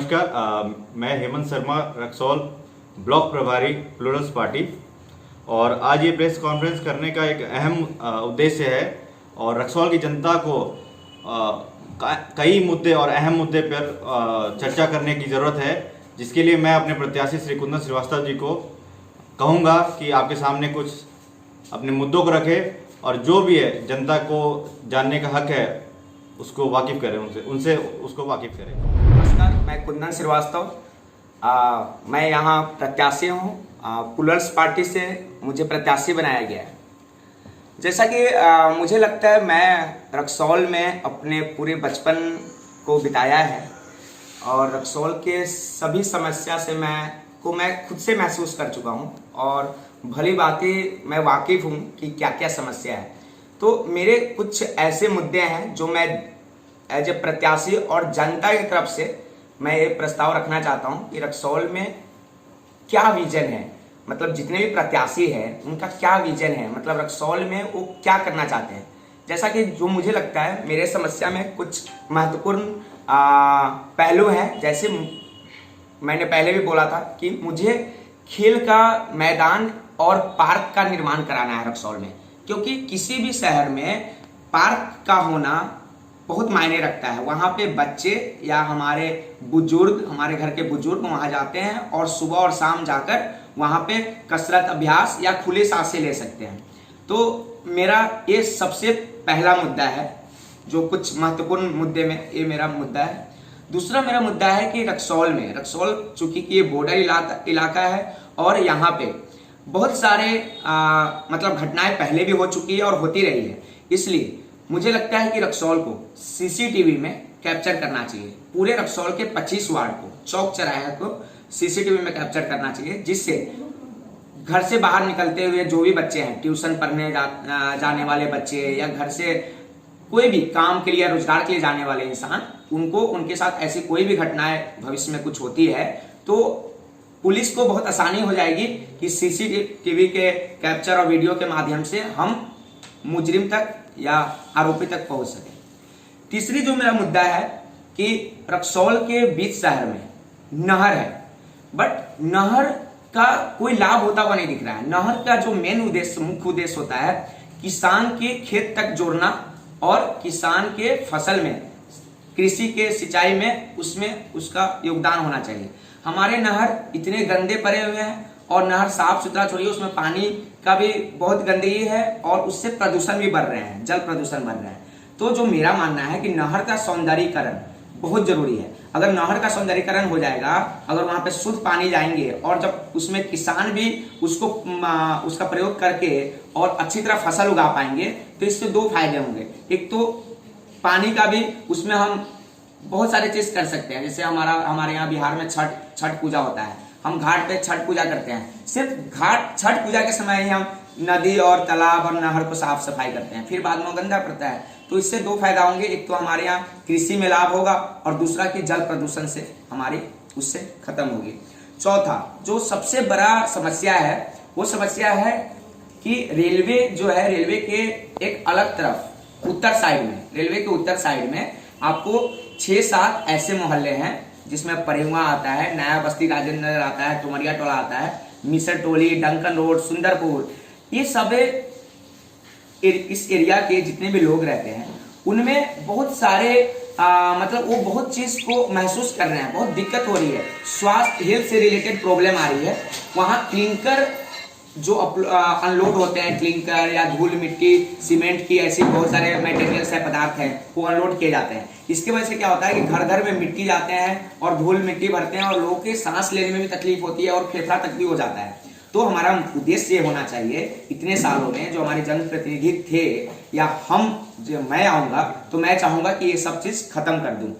नमस्कार। मैं हेमंत शर्मा, रक्सौल ब्लॉक प्रभारी प्लूरल्स पार्टी। और आज ये प्रेस कॉन्फ्रेंस करने का एक अहम उद्देश्य है और रक्सौल की जनता को कई मुद्दे और अहम मुद्दे पर चर्चा करने की ज़रूरत है, जिसके लिए मैं अपने प्रत्याशी श्री कुंदन श्रीवास्तव जी को कहूँगा कि आपके सामने कुछ अपने मुद्दों को रखें और जो भी है जनता को जानने का हक है उसको वाकिफ़ करें, उनसे उसको वाकिफ़ करें। नमस्कार, मैं कुंदन श्रीवास्तव। मैं यहाँ प्रत्याशी हूँ। प्लूरल्स पार्टी से मुझे प्रत्याशी बनाया गया है। जैसा कि मुझे लगता है मैं रक्सौल में अपने पूरे बचपन को बिताया है और रक्सौल के सभी समस्या से मैं खुद से महसूस कर चुका हूँ और भली बातें मैं वाकिफ़ हूँ कि क्या क्या समस्या है। तो मेरे कुछ ऐसे मुद्दे हैं जो मैं एज ए प्रत्याशी और जनता की तरफ से मैं ये प्रस्ताव रखना चाहता हूँ कि रक्सौल में क्या विजन है, मतलब जितने भी प्रत्याशी हैं उनका क्या विजन है, मतलब रक्सौल में वो क्या करना चाहते हैं। जैसा कि जो मुझे लगता है मेरे समस्या में कुछ महत्वपूर्ण पहलू हैं। जैसे मैंने पहले भी बोला था कि मुझे खेल का मैदान और पार्क का निर्माण कराना है रक्सौल में, क्योंकि किसी भी शहर में पार्क का होना बहुत मायने रखता है। वहाँ पे बच्चे या हमारे बुजुर्ग, हमारे घर के बुजुर्ग वहाँ जाते हैं और सुबह और शाम जाकर वहाँ पे कसरत, अभ्यास या खुले सांसें ले सकते हैं। तो मेरा ये सबसे पहला मुद्दा है, जो कुछ महत्वपूर्ण मुद्दे में ये मेरा मुद्दा है। दूसरा मेरा मुद्दा है कि रक्सौल चूंकि ये बॉर्डर इलाका है और यहाँ पे बहुत सारे मतलब घटनाएं पहले भी हो चुकी है और होती रही है। इसलिए मुझे लगता है कि रक्सौल को सीसीटीवी में कैप्चर करना चाहिए। पूरे रक्सौल के 25 वार्ड को, चौक चौराहे को सीसीटीवी में कैप्चर करना चाहिए, जिससे घर से बाहर निकलते हुए जो भी बच्चे हैं, ट्यूशन पढ़ने जाने वाले बच्चे या घर से कोई भी काम के लिए, रोजगार के लिए जाने वाले इंसान, उनको उनके साथ ऐसी कोई भी घटनाएं भविष्य में कुछ होती है तो पुलिस को बहुत आसानी हो जाएगी कि सीसीटीवी के कैप्चर और वीडियो के माध्यम से हम मुजरिम तक या आरोपी तक पहुंच सके। तीसरी जो मेरा मुद्दा है कि रक्सौल के बीच शहर में नहर है, बट नहर का कोई लाभ होता हुआ नहीं दिख रहा है। नहर का जो मेन उद्देश्य, मुख्य उद्देश्य होता है किसान के खेत तक जोड़ना और किसान के फसल में, कृषि के सिंचाई में उसमें उसका योगदान होना चाहिए। हमारे नहर इतने गंदे पड़े हुए हैं और नहर साफ सुथरा छोड़िए, उसमें पानी का भी बहुत गंदगी है और उससे प्रदूषण भी बढ़ रहे हैं, जल प्रदूषण बढ़ रहा है। तो जो मेरा मानना है कि नहर का सौंदर्यीकरण बहुत जरूरी है। अगर नहर का सौंदर्यीकरण हो जाएगा, अगर वहां पे शुद्ध पानी जाएंगे और जब उसमें किसान भी उसका प्रयोग करके और अच्छी तरह फसल उगा पाएंगे तो इससे दो फायदे होंगे। एक तो पानी का भी उसमें हम बहुत सारे चीज कर सकते हैं। जैसे हमारे यहाँ बिहार में छठ पूजा होता है, हम घाट पे छठ पूजा करते हैं। सिर्फ छठ पूजा के समय ही हम नदी और तालाब और नहर को साफ सफाई करते हैं, फिर बाद में गंदा पड़ता है। तो इससे दो फायदा होंगे, एक तो हमारे यहाँ कृषि में लाभ होगा और दूसरा कि जल प्रदूषण से हमारी उससे खत्म होगी। चौथा जो सबसे बड़ा समस्या है वो समस्या है कि रेलवे जो है, रेलवे के एक अलग तरफ उत्तर साइड में, रेलवे के उत्तर साइड में आपको 6-7 ऐसे मोहल्ले हैं जिसमें परिहुआ आता है, नया बस्ती राजेंद्र नगर आता है, टुमरिया टोला आता है, मिसर टोली, डंकन रोड, सुंदरपुर, ये सब इस एरिया के जितने भी लोग रहते हैं उनमें बहुत सारे मतलब वो बहुत चीज को महसूस कर रहे हैं, बहुत दिक्कत हो रही है, स्वास्थ्य हेल्थ से रिलेटेड प्रॉब्लम आ रही है। वहाँ क्लिंकर जो अनलोड होते हैं, क्लिंकर या धूल मिट्टी सीमेंट की ऐसी बहुत सारे मटेरियल्स है, पदार्थ हैं, वो अनलोड किए जाते हैं। इसकी वजह से क्या होता है कि घर घर में मिट्टी जाते हैं और धूल मिट्टी भरते हैं और लोगों के सांस लेने में भी तकलीफ होती है और फेफड़ा तक भी हो जाता है। तो हमारा उद्देश्य ये होना चाहिए, इतने सालों में जो हमारे जनप्रतिनिधि थे या जो मैं आऊंगा तो मैं चाहूंगा कि ये सब चीज खत्म कर दूं।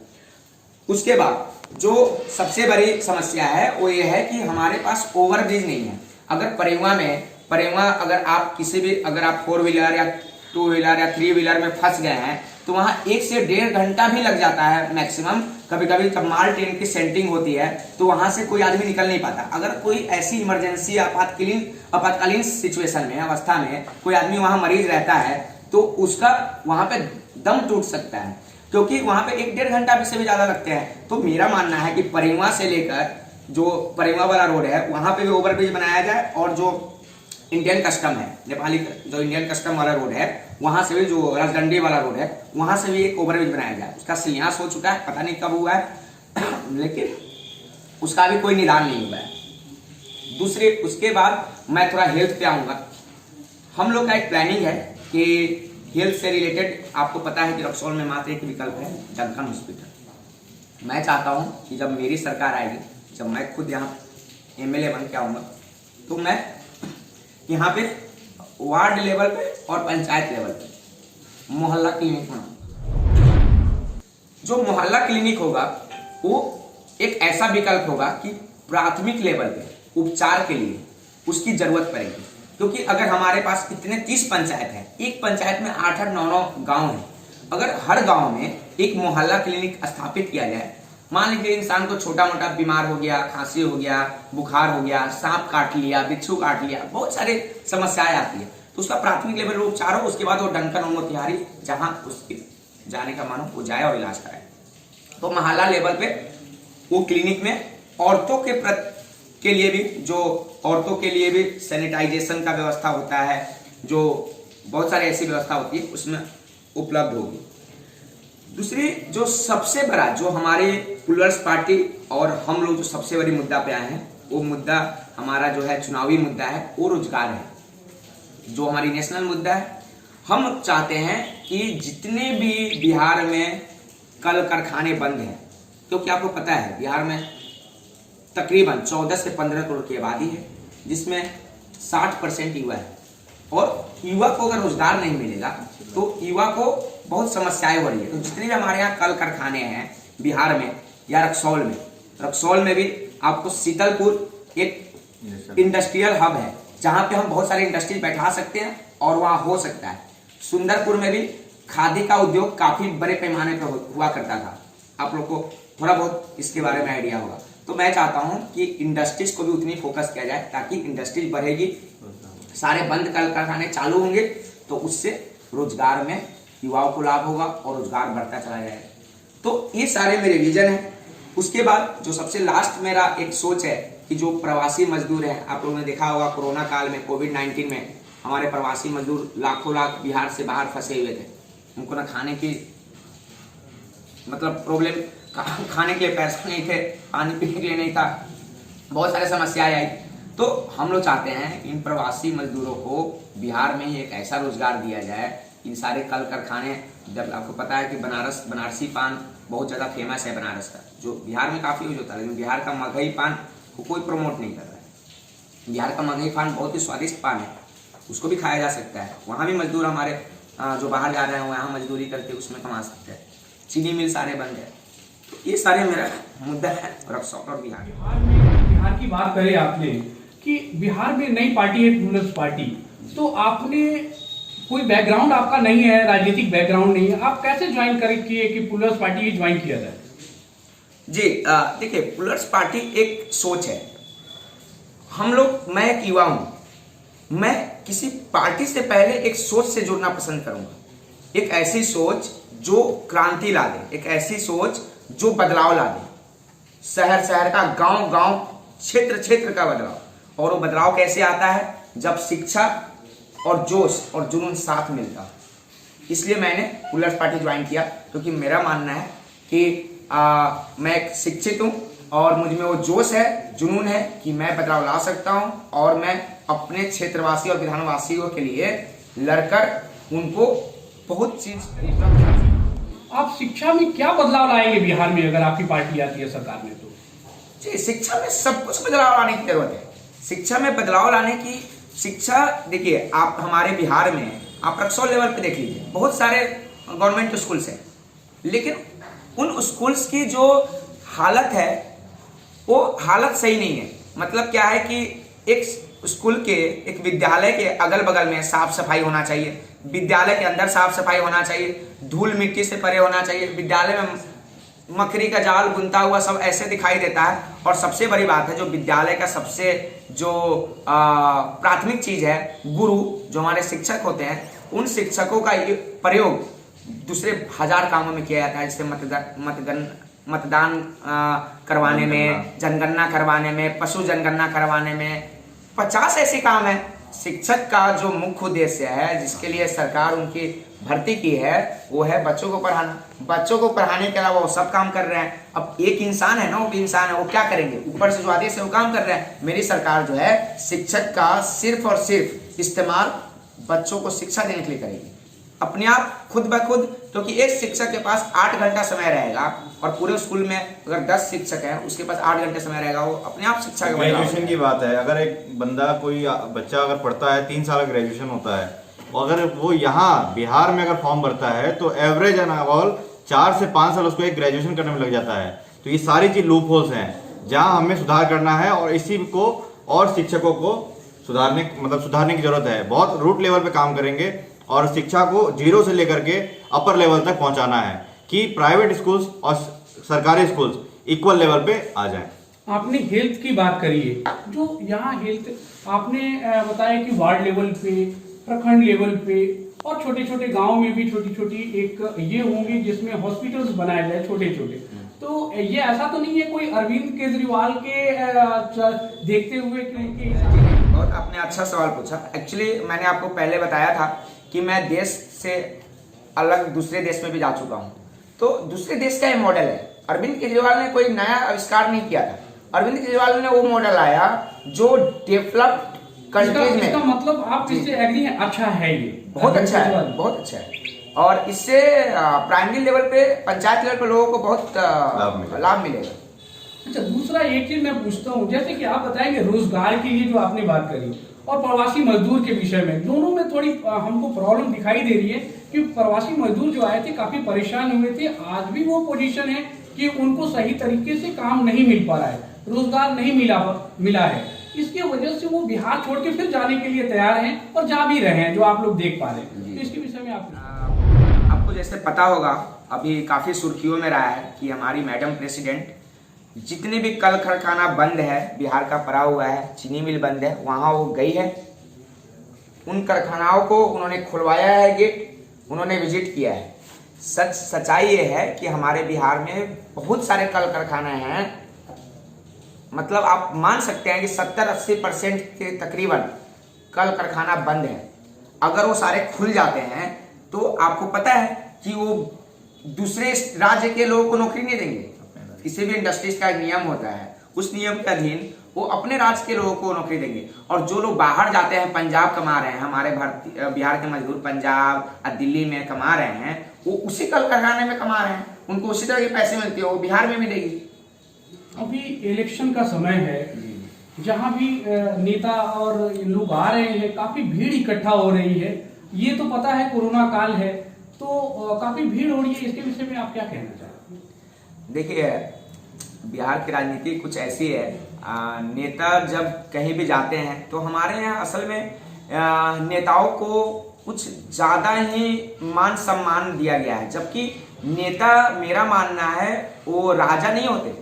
उसके बाद जो सबसे बड़ी समस्या है वो ये है कि हमारे पास ओवरब्रिज नहीं है। अगर परिवहन अगर आप किसी भी, अगर आप 4 व्हीलर या 2 व्हीलर या 3 व्हीलर में फंस गए हैं तो वहां 1 से 1.5 घंटा भी लग जाता है मैक्सिमम। कभी कभी जब माल ट्रेन की सेंटिंग होती है तो वहां से कोई आदमी निकल नहीं पाता। अगर कोई ऐसी इमरजेंसी आपातकालीन सिचुएशन में, अवस्था में कोई आदमी वहां मरीज रहता है तो उसका वहां पे दम टूट सकता है। क्योंकि वहां पे 1-1.5 घंटा से भी ज्यादा लगते हैं। तो मेरा मानना है कि परिवा से लेकर जो परिवा वाला रोड है वहां पे भी ओवरब्रिज बनाया जाए, और जो इंडियन कस्टम है, नेपाली जो इंडियन कस्टम वाला रोड है वहां से भी, जो राजदंडी वाला रोड है वहां से भी एक ओवरब्रिज बनाया जाए। उसका शिलान्यास हो चुका है, पता नहीं कब हुआ है लेकिन उसका भी कोई निदान नहीं हुआ है। दूसरे उसके बाद मैं थोड़ा हेल्थ पे आऊंगा। हम लोग का एक प्लानिंग है कि हेल्थ से रिलेटेड, आपको पता है कि रक्सौल में मात्र एक विकल्प है, डंकन हॉस्पिटल। मैं चाहता हूं कि जब मेरी सरकार आएगी, जब मैं खुद यहाँ एमएलए बन के आऊंगा, तो मैं यहाँ पे वार्ड लेवल पे और पंचायत लेवल पे मोहल्ला क्लिनिक बनाऊंगा। जो मोहल्ला क्लिनिक होगा वो एक ऐसा विकल्प होगा कि प्राथमिक लेवल पे उपचार के लिए उसकी जरूरत पड़ेगी। क्योंकि अगर हमारे पास इतने 30 पंचायत है, एक पंचायत में 8-8, 9-9 गांव है, अगर हर गांव में एक मोहल्ला क्लिनिक स्थापित किया जाए, मान लीजिए इंसान को छोटा मोटा बीमार हो गया, खांसी हो गया, बुखार हो गया, सांप काट लिया, बिच्छू काट लिया, बहुत सारे समस्याएं आती है, तो उसका प्राथमिक लेवल पर उपचार हो, उसके बाद वो डंकन और मोतिहारी जहां उसके जाने का मन हो वो जाए और इलाज कराए। तो मोहल्ला लेवल पे वो क्लिनिक में औरतों के लिए भी, जो औरतों के लिए भी सैनिटाइजेशन का व्यवस्था होता है, जो बहुत सारी ऐसी व्यवस्था होती है, उसमें उपलब्ध होगी। दूसरी जो सबसे बड़ा, जो हमारे प्लूरल्स पार्टी और हम लोग जो सबसे बड़ी मुद्दा पे आए हैं, वो मुद्दा हमारा जो है चुनावी मुद्दा है, वो रोजगार है, जो हमारी नेशनल मुद्दा है। हम चाहते हैं कि जितने भी बिहार में कल कारखाने बंद हैं, क्योंकि आपको पता है बिहार में तकरीबन 14 से 15 करोड़ की आबादी है, जिसमें 60% युवा है, और युवा को अगर रोजगार नहीं मिलेगा तो युवा को बहुत समस्याएं हो रही है। तो जितने भी हमारे यहाँ कल कारखाने हैं बिहार में या रक्सौल में भी आपको शीतलपुर एक इंडस्ट्रियल हब है, जहां पे हम बहुत सारे इंडस्ट्री बैठा सकते हैं और वहां हो सकता है। सुंदरपुर में भी खादी का उद्योग काफी बड़े पैमाने पर हुआ करता था, आप लोग को थोड़ा बहुत इसके बारे में आइडिया होगा। तो मैं चाहता हूं कि इंडस्ट्रीज को भी उतनी फोकस किया जाए, ताकि इंडस्ट्रीज बढ़ेगी, सारे बंद कल कारखाने चालू होंगे, तो उससे रोजगार में युवाओं को लाभ होगा और रोजगार बढ़ता चला जाएगा। तो ये सारे मेरे विजन है। उसके बाद जो सबसे लास्ट मेरा एक सोच है कि जो प्रवासी मजदूर हैं, आप लोगों ने देखा होगा कोरोना काल में, कोविड-19 में हमारे प्रवासी मजदूर लाखों लाख बिहार से बाहर फंसे हुए थे, उनको ना खाने की मतलब प्रॉब्लम, खाने के लिए पैसा नहीं थे, पानी पीने के लिए नहीं था, बहुत सारे समस्याएं आई। तो हम लोग चाहते हैं इन प्रवासी मजदूरों को बिहार में ही एक ऐसा रोजगार दिया जाए। इन सारे कल कारखाने, जब आपको पता है कि बनारसी पान बहुत ज़्यादा फेमस है बनारस का, जो बिहार में काफ़ी यूज होता है, लेकिन बिहार का मगही पान को कोई प्रमोट नहीं कर रहा है। बिहार का मगही पान बहुत ही स्वादिष्ट पान है, उसको भी खाया जा सकता है। वहाँ भी मजदूर हमारे जो बाहर जा रहे हैं वहाँ मजदूरी करके उसमें कमा सकते हैं। चीनी मिल सारे बंद है। तो ये सारे मेरा मुद्दा है रक्सौल और बिहार। बिहार की बात करें आपने कि बिहार में नई पार्टी है प्लूरल्स पार्टी, तो आपने कोई बैकग्राउंड आपका नहीं है, राजनीतिक बैकग्राउंड नहीं है, आप कैसे ज्वाइन किए कि प्लूरल्स पार्टी ही ज्वाइन किया जाए? जी देखिए, प्लूरल्स पार्टी एक सोच है। हम लोग, मैं एक युवा हूं, मैं किसी पार्टी से पहले एक सोच से जुड़ना पसंद करूंगा। एक ऐसी सोच जो क्रांति ला दे, एक ऐसी सोच जो बदलाव ला दे, शहर शहर का, गांव गांव, क्षेत्र क्षेत्र का बदलाव। और वो बदलाव कैसे आता है? जब शिक्षा और जोश और जुनून साथ मिलता। इसलिए मैंने प्लूरल्स पार्टी ज्वाइन किया, क्योंकि मेरा मानना है कि मैं एक शिक्षित हूँ और मुझ में वो जोश है, जुनून है कि मैं बदलाव ला सकता हूँ, और मैं अपने क्षेत्रवासी और विधानवासियों के लिए लड़कर उनको बहुत चीज। आप शिक्षा में क्या बदलाव लाएंगे बिहार में अगर आपकी पार्टी आती है सरकार में? तो जी, शिक्षा में सब कुछ बदलाव लाने की जरूरत है। शिक्षा में बदलाव लाने की, शिक्षा देखिए, आप हमारे बिहार में आप रक्सौल लेवल पे देख लीजिए, बहुत सारे गवर्नमेंट स्कूल्स हैं, लेकिन उन स्कूल्स की जो हालत है वो हालत सही नहीं है। मतलब क्या है कि एक स्कूल के, एक विद्यालय के अगल बगल में साफ सफाई होना चाहिए, विद्यालय के अंदर साफ सफाई होना चाहिए, धूल मिट्टी से परे होना चाहिए। विद्यालय में मकड़ी का जाल बुनता हुआ सब ऐसे दिखाई देता है। और सबसे बड़ी बात है, जो विद्यालय का सबसे जो प्राथमिक चीज है, गुरु, जो हमारे शिक्षक होते हैं, उन शिक्षकों का प्रयोग दूसरे 1000 कामों में किया जाता है, जैसे मतदान करवाने में, जनगणना करवाने में, पशु जनगणना करवाने में, 50 ऐसे काम है। शिक्षक का जो मुख्य उद्देश्य है, जिसके लिए सरकार उनकी भर्ती की है, वो है बच्चों को पढ़ाना। बच्चों को पढ़ाने के अलावा वो सब काम कर रहे हैं। अब एक इंसान है ना, वो भी इंसान है, वो क्या करेंगे? ऊपर से जो आदेश है वो काम कर रहे हैं। मेरी सरकार जो है शिक्षक का सिर्फ और सिर्फ इस्तेमाल बच्चों को शिक्षा देने के लिए करेगी, अपने आप खुद ब खुद। क्योंकि एक शिक्षक के पास 8 घंटा समय रहेगा और पूरे स्कूल में अगर 10 शिक्षक हैं, उसके पास 8 घंटे समय रहेगा, वो अपने आप शिक्षा का ग्रेजुएशन की बात है। अगर एक बंदा, कोई बच्चा अगर पढ़ता है, 3 साल ग्रेजुएशन होता है, और अगर वो यहाँ बिहार में अगर फॉर्म भरता है तो एवरेज एंड ऑल 4 से 5 साल उसको एक ग्रेजुएशन करने में लग जाता है। तो ये सारी चीज लूप होल्स हैं जहाँ हमें सुधार करना है, और इसी को और शिक्षकों को सुधारने की जरूरत है। बहुत रूट लेवल पे काम करेंगे और शिक्षा को 0 से लेकर के अपर लेवल तक पहुंचाना है कि प्राइवेट स्कूल्स और सरकारी स्कूल्स इक्वल लेवल पे आ जाएं। आपने हेल्थ की बात करी है, जो यहाँ हेल्थ आपने बताया कि वार्ड लेवल पे, प्रखंड लेवल पे और छोटे छोटे गांव में भी छोटी छोटी एक ये होंगे जिसमें हॉस्पिटल्स बनाए जाए छोटे छोटे। तो ये ऐसा तो नहीं है कोई अरविंद केजरीवाल के देखते हुए कि बहुत आपने अच्छा सवाल पूछा। एक्चुअली मैंने आपको पहले बताया था कि मैं देश से अलग दूसरे देश में भी जा चुका हूँ। तो दूसरे देश का ये मॉडल है। अरविंद केजरीवाल ने कोई नया आविष्कार नहीं किया था। अरविंद केजरीवाल ने वो मॉडल लाया जो डेवलप्ड कंट्रीज में। इसका मतलब आप इससे एग्री हैं? अच्छा है, ये बहुत अच्छा है, बहुत अच्छा है। और इससे प्राइमरी लेवल पे, पंचायत लेवल पे लोगों को बहुत लाभ मिलेगा। अच्छा, दूसरा एक चीज मैं पूछता हूँ, जैसे कि आप बताएंगे रोजगार की ये जो आपने बात करी और प्रवासी मजदूर के विषय में, दोनों में थोड़ी हमको प्रॉब्लम दिखाई दे रही है कि प्रवासी मजदूर जो आए थे काफी परेशान हुए थे। आज भी वो पोजीशन है कि उनको सही तरीके से काम नहीं मिल पा रहा है, रोजगार नहीं मिला है। इसकी वजह से वो बिहार छोड़ के फिर जाने के लिए तैयार हैं और जा भी रहे हैं, जो आप लोग देख पा रहे हैं। तो इसके विषय में आपको जैसे पता होगा, अभी काफी सुर्खियों में रहा है कि हमारी मैडम प्रेसिडेंट जितने भी कल कारखाना बंद है, बिहार का पड़ा हुआ है, चीनी मिल बंद है, वहां वो गई है। उन कारखानाओं को उन्होंने खुलवाया है, गेट उन्होंने विजिट किया है। सच्चाई ये है कि हमारे बिहार में बहुत सारे कल कारखाने हैं। मतलब आप मान सकते हैं कि 70-80% के तकरीबन कल कारखाना बंद है। अगर वो सारे खुल जाते हैं तो आपको पता है कि वो दूसरे राज्य के लोगों को नौकरी नहीं देंगे। किसी भी इंडस्ट्रीज का एक नियम होता है, उस नियम के अधीन वो अपने राज्य के लोगों को नौकरी देंगे। और जो लोग बाहर जाते हैं, पंजाब कमा रहे हैं, हमारे बिहार के मजदूर पंजाब और दिल्ली में कमा रहे हैं, वो उसी कल कारखाने में कमा रहे हैं, उनको उसी तरह के पैसे मिलते हैं, वो बिहार में मिलेगी। अभी इलेक्शन का समय है, जहां भी नेता और लोग आ रहे हैं, काफी भीड़ इकट्ठा हो रही है। ये तो पता है कोरोना काल है, तो काफी भीड़ हो रही है। इसके विषय में आप क्या कहना चाहते हैं? देखिए, बिहार की राजनीति कुछ ऐसी है, नेता जब कहीं भी जाते हैं तो हमारे यहाँ असल में नेताओं को कुछ ज़्यादा ही मान सम्मान दिया गया है। जबकि नेता, मेरा मानना है, वो राजा नहीं होते,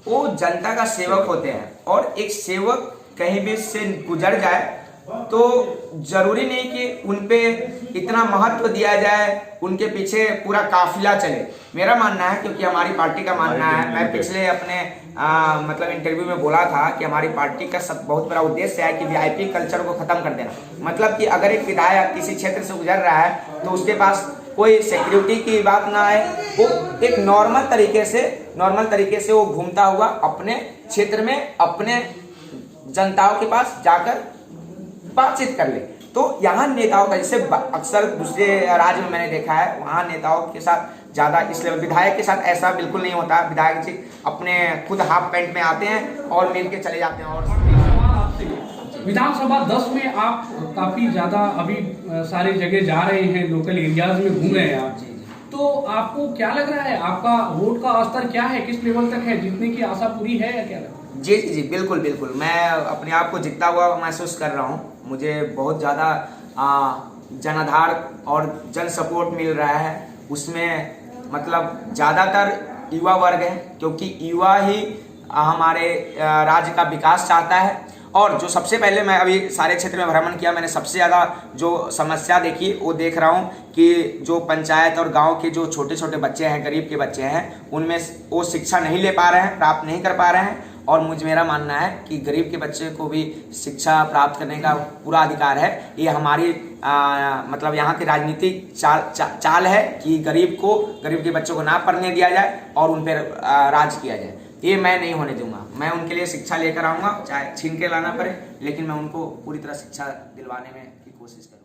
वो जनता का सेवक होते हैं। और एक सेवक कहीं भी से गुजर जाए तो जरूरी नहीं कि उनपे इतना महत्व दिया जाए, उनके पीछे पूरा काफिला चले। मेरा मानना है, क्योंकि हमारी पार्टी का मानना है, मैं पिछले अपने मतलब इंटरव्यू में बोला था कि हमारी पार्टी का बहुत बड़ा उद्देश्य है कि वीआईपी कल्चर को खत्म कर देना। मतलब कि अगर एक विधायक किसी क्षेत्र से गुजर रहा है तो उसके पास कोई सिक्योरिटी की बात ना आए, वो एक नॉर्मल तरीके से वो घूमता हुआ अपने क्षेत्र में अपने जनताओं के पास जाकर बातचीत कर ले। तो यहाँ नेताओं का, जैसे अक्सर दूसरे राज्य में मैंने देखा है, वहाँ नेताओं के साथ ज्यादा, इसलिए विधायक के साथ ऐसा बिल्कुल नहीं होता। विधायक जी अपने खुद हाफ पैंट में आते हैं और मिल के चले जाते हैं। और विधानसभा 10 में आप काफी ज्यादा अभी सारे जगह जा रहे हैं, लोकल एरियाज में घूम रहे हैं आप, तो आपको क्या लग रहा है, आपका वोट का स्तर क्या है, किस लेवल तक है, जीतने की आशा पूरी है या क्या लग रहा है? जी, बिल्कुल मैं अपने आप को जीतता हुआ महसूस कर रहा हूँ। मुझे बहुत ज़्यादा जनाधार और जन सपोर्ट मिल रहा है। उसमें मतलब ज़्यादातर युवा वर्ग है, क्योंकि युवा ही हमारे राज्य का विकास चाहता है। और जो सबसे पहले मैं अभी सारे क्षेत्र में भ्रमण किया, मैंने सबसे ज़्यादा जो समस्या देखी वो देख रहा हूँ कि जो पंचायत और गांव के जो छोटे छोटे बच्चे हैं, गरीब के बच्चे हैं, उनमें वो शिक्षा नहीं ले पा रहे हैं, प्राप्त नहीं कर पा रहे हैं। और मेरा मानना है कि गरीब के बच्चे को भी शिक्षा प्राप्त करने का पूरा अधिकार है। ये हमारी मतलब यहाँ की राजनीतिक चाल है कि गरीब के बच्चों को ना पढ़ने दिया जाए और उन पर राज किया जाए। ये मैं नहीं होने दूंगा। मैं उनके लिए शिक्षा लेकर आऊँगा, चाहे छीन के लाना पड़े, लेकिन मैं उनको पूरी तरह शिक्षा दिलवाने में की कोशिश करूँगा।